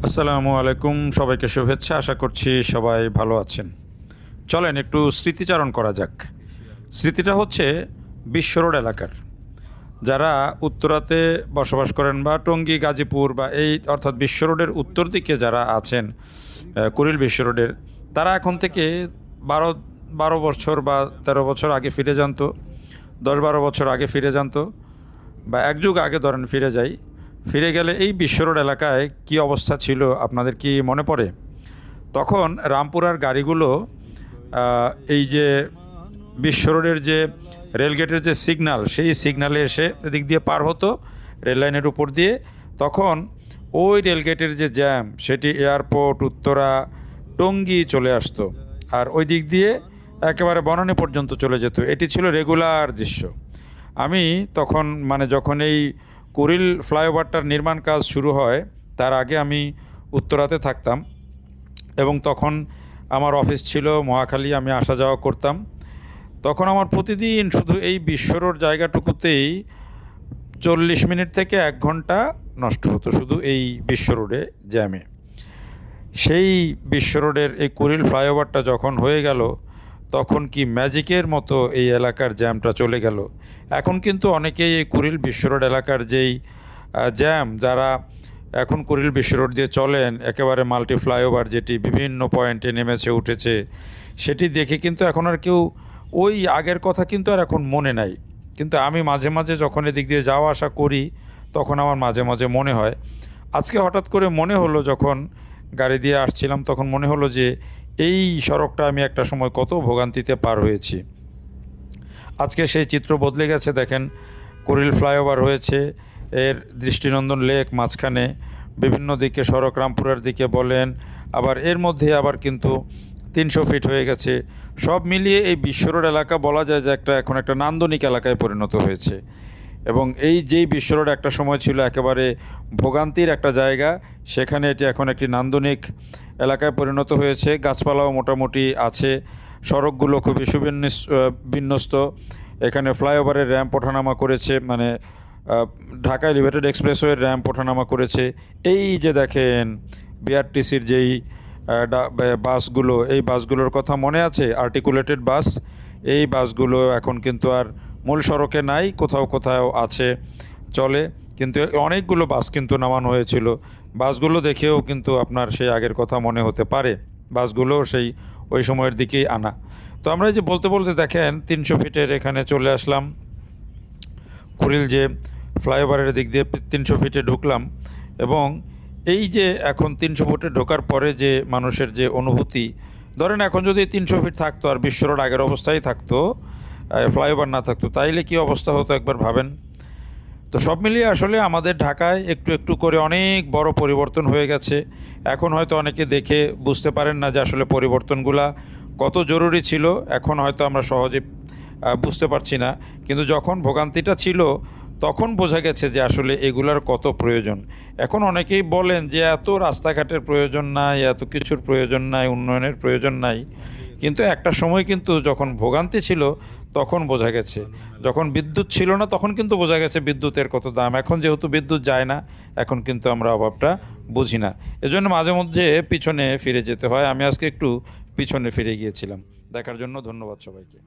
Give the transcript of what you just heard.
আসসালামু আলাইকুম, সবাইকে শুভেচ্ছা। আশা করছি সবাই ভালো আছেন। চলেন একটু স্মৃতিচারণ করা যাক। স্মৃতিটা হচ্ছে বিশ্ব রোড এলাকার যারা উত্তরাতে বসবাস করেন বা টঙ্গী, গাজীপুর বা এই অর্থাৎ বিশ্ব রোডের উত্তর দিকে যারা আছেন, কুড়িল বিশ্ব রোডের, তারা এখন থেকে বারো বারো বছর বা ১৩ বছর আগে ফিরে যান তো, ১০-১২ বছর আগে ফিরে যান তো, বা এক যুগ আগে ধরেন ফিরে যাই। ফিরে গেলে এই বিশ্ব রোড এলাকায় কী অবস্থা ছিল আপনাদের কি মনে পড়ে? তখন রামপুরার গাড়িগুলো এই যে বিশ্ব রোডের যে রেলগেটের যে সিগন্যাল, সেই সিগন্যালে এসে এদিক দিয়ে পার হতো রেললাইনের উপর দিয়ে। তখন ওই রেলগেটের যে জ্যাম, সেটি এয়ারপোর্ট, উত্তরা, টঙ্গী চলে আসতো, আর ওই দিক দিয়ে একেবারে বনানী পর্যন্ত চলে যেত। এটি ছিল রেগুলার দৃশ্য। আমি তখন যখন এই কুড়িল ফ্লাইওভারটার নির্মাণ কাজ শুরু হয়, তার আগে আমি উত্তরাতে থাকতাম এবং তখন আমার অফিস ছিল মহাখালী, আমি আসা যাওয়া করতাম। তখন আমার প্রতিদিন শুধু এই বিশ্ব রোড জায়গাটুকুতেই 40 মিনিট থেকে 1 ঘন্টা নষ্ট হতো শুধু এই বিশ্ব রোডে জ্যামে। সেই বিশ্ব রোডের এই কুড়িল ফ্লাইওভারটা যখন হয়ে গেল, তখন কি ম্যাজিকের মতো এই এলাকার জ্যামটা চলে গেল। এখন কিন্তু অনেকেই এই কুড়িল বিশ্ব রোড এলাকার যেই জ্যাম, যারা এখন কুড়িল বিশ্ব রোড দিয়ে চলেন, একেবারে মাল্টি ফ্লাইওভার যেটি বিভিন্ন পয়েন্টে নেমেছে উঠেছে, সেটি দেখে কিন্তু এখন আর কেউ ওই আগের কথা কিন্তু আর এখন মনে নাই। কিন্তু আমি মাঝে মাঝে যখন এদিক দিয়ে যাওয়া আসা করি, তখন আমার মাঝে মাঝে মনে হয়। আজকে হঠাৎ করে মনে হলো, যখন গাড়ি দিয়ে আসছিলাম তখন মনে হলো যে এই সড়কটা আমি একটা সময় কত ভোগান্তিতে পার হয়েছি। আজকে সেই চিত্র বদলে গেছে। দেখেন, কুড়িল ফ্লাইওভার হয়েছে, এর দৃষ্টিনন্দন লেক মাঝখানে, বিভিন্ন দিকে সড়ক, রামপুরার দিকে বলেন, আবার এর মধ্যে আবার কিন্তু 300 ফিট হয়ে গেছে। সব মিলিয়ে এই বিশ্ব রোড এলাকা বলা যায় যে এখন একটা নান্দনিক এলাকায় পরিণত হয়েছে। এবং এই যেই বিশ্ব রোড একটা সময় ছিল একেবারে ভোগান্তির একটা জায়গা, সেখানে এটি এখন একটি নান্দনিক এলাকায় পরিণত হয়েছে। গাছপালাও মোটামুটি আছে, সড়কগুলো খুবই বিন্যস্ত। এখানে ফ্লাইওভারের র্যাম্প ওঠানামা করেছে, ঢাকা এলিভেটেড এক্সপ্রেসওয়ের র্যাম্প ওঠানামা করেছে। এই যে দেখেন বিআরটিসির যেই বাসগুলো, এই বাসগুলোর কথা মনে আছে? আর্টিকুলেটেড বাস। এই বাসগুলো এখন কিন্তু আর মূল সড়কে নাই, কোথাও কোথাও আছে, চলে, কিন্তু অনেকগুলো বাস কিন্তু নামানো হয়েছিল। বাসগুলো দেখেও কিন্তু আপনার সেই আগের কথা মনে হতে পারে, বাসগুলো সেই ওই সময়ের দিকেই আনা। তো আমরা যে বলতে বলতে দেখেন 300 ফিটের এখানে চলে আসলাম, কুড়িল যে ফ্লাইওভারের দিক দিয়ে 300 ফিটে ঢুকলাম। এবং এই যে এখন 300 ফুটে ঢোকার পরে যে মানুষের যে অনুভূতি, ধরেন এখন যদি 300 ফিট থাকতো আর বিশ্ব রোড আগের অবস্থায় থাকতো, ফ্লাইওভার না থাকতো, তাইলে কি অবস্থা হতো একবার ভাবেন। তো সব মিলিয়ে আসলে আমাদের ঢাকায় একটু একটু করে অনেক বড় পরিবর্তন হয়ে গেছে। এখন হয়তো অনেকে দেখে বুঝতে পারেন না যে আসলে পরিবর্তনগুলা কত জরুরি ছিল। এখন হয়তো আমরা সহজে বুঝতে পারছি না, কিন্তু যখন ভোগান্তিটা ছিল তখন বোঝা গেছে যে আসলে এগুলার কত প্রয়োজন। এখন অনেকেই বলেন যে এত রাস্তাঘাটের প্রয়োজন নাই, এত কিছুর প্রয়োজন নাই, উন্নয়নের প্রয়োজন নাই, কিন্তু একটা সময় কিন্তু যখন ভোগান্তি ছিল তখন বোঝা গেছে। যখন বিদ্যুৎ ছিল না তখন কিন্তু বোঝা গেছে বিদ্যুতের কত দাম। এখন যেহেতু বিদ্যুৎ যায় না, এখন কিন্তু আমরা অভাবটা বুঝি না। এজন্য মাঝে মধ্যে পিছনে ফিরে যেতে হয়। আমি আজকে একটু পিছনে ফিরে গিয়েছিলাম। দেখার জন্য ধন্যবাদ সবাইকে।